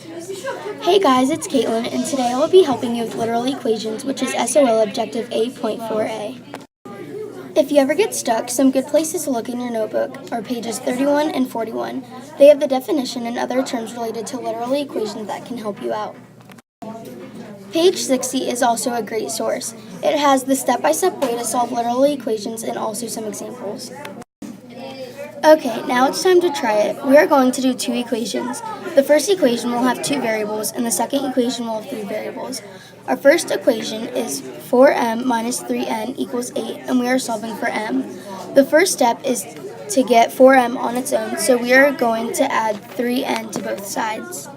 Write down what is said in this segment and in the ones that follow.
Hey guys, it's Caitlin, and today I will be helping you with literal equations, which is SOL Objective A.4a. If you ever get stuck, some good places to look in your notebook are pages 31 and 41. They have the definition and other terms related to literal equations that can help you out. Page 60 is also a great source. It has the step-by-step way to solve literal equations and also some examples. Okay, now it's time to try it. We are going to do two equations. The first equation will have two variables, and the second equation will have three variables. Our first equation is 4m minus 3n equals 8, and we are solving for m. The first step is to get 4m on its own, so we are going to add 3n to both sides.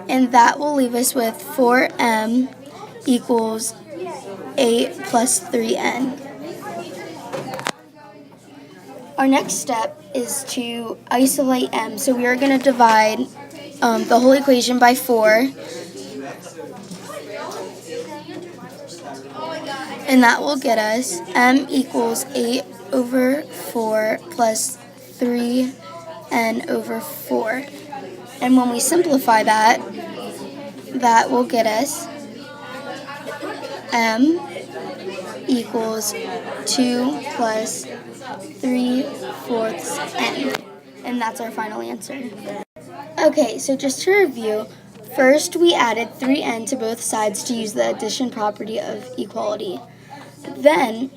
And that will leave us with 4m equals 8 plus 3n. Our next step is to isolate m. So we are going to divide the whole equation by 4. And that will get us m equals 8 over 4 plus 3n over 4. And when we simplify that, that will get us m equals 2 plus 3/4 n. And that's our final answer. Okay, so just to review, first we added 3n to both sides to use the addition property of equality. Then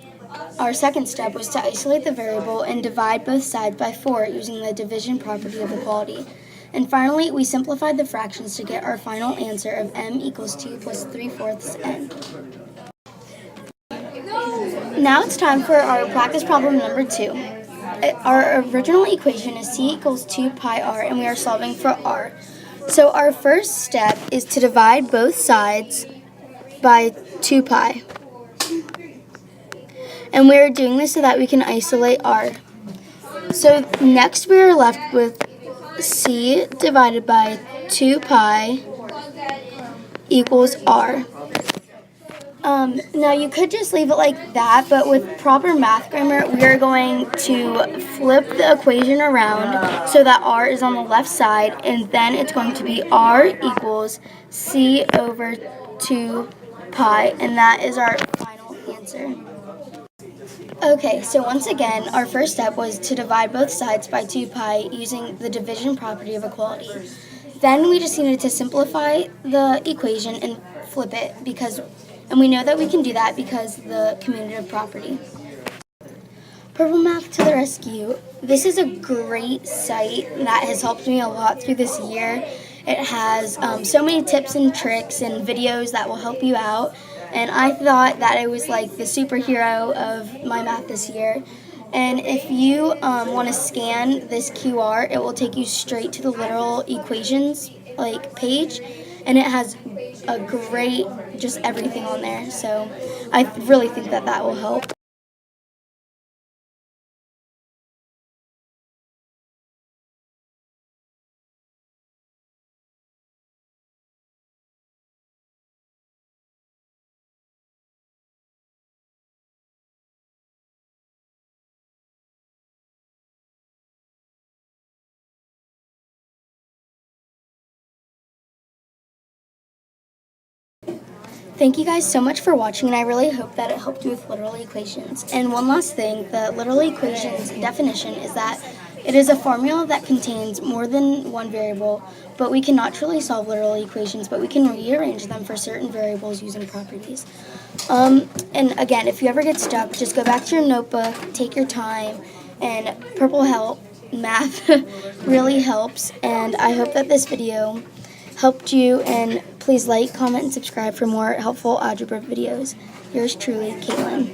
our second step was to isolate the variable and divide both sides by 4 using the division property of equality. And finally, we simplified the fractions to get our final answer of m equals 2 plus 3/4 n. Now it's time for our practice problem number 2. Our original equation is c equals 2 pi r, and we are solving for r. So our first step is to divide both sides by 2 pi. And we are doing this so that we can isolate r. So next we are left with c divided by 2 pi equals r. Now you could just leave it like that, but with proper math grammar, we are going to flip the equation around so that r is on the left side, and then it's going to be r equals c over 2 pi, and that is our final answer. Okay, so once again, our first step was to divide both sides by 2 pi using the division property of equality. Then we just needed to simplify the equation and flip it, and we know that we can do that because of the commutative property. Purple Math to the rescue. This is a great site that has helped me a lot through this year. It has so many tips and tricks and videos that will help you out. And I thought that it was like the superhero of my math this year. And if you want to scan this QR, it will take you straight to the literal equations page, and it has a great just everything on there. So I really think that will help. Thank you guys so much for watching, and I really hope that it helped you with literal equations. And one last thing, the literal equations definition is that it is a formula that contains more than one variable, but we cannot truly solve literal equations, but we can rearrange them for certain variables using properties. And again, if you ever get stuck, just go back to your notebook, take your time, and Purple Help Math really helps. And I hope that this video helped you, and please like, comment, and subscribe for more helpful algebra videos. Yours truly, Caitlin.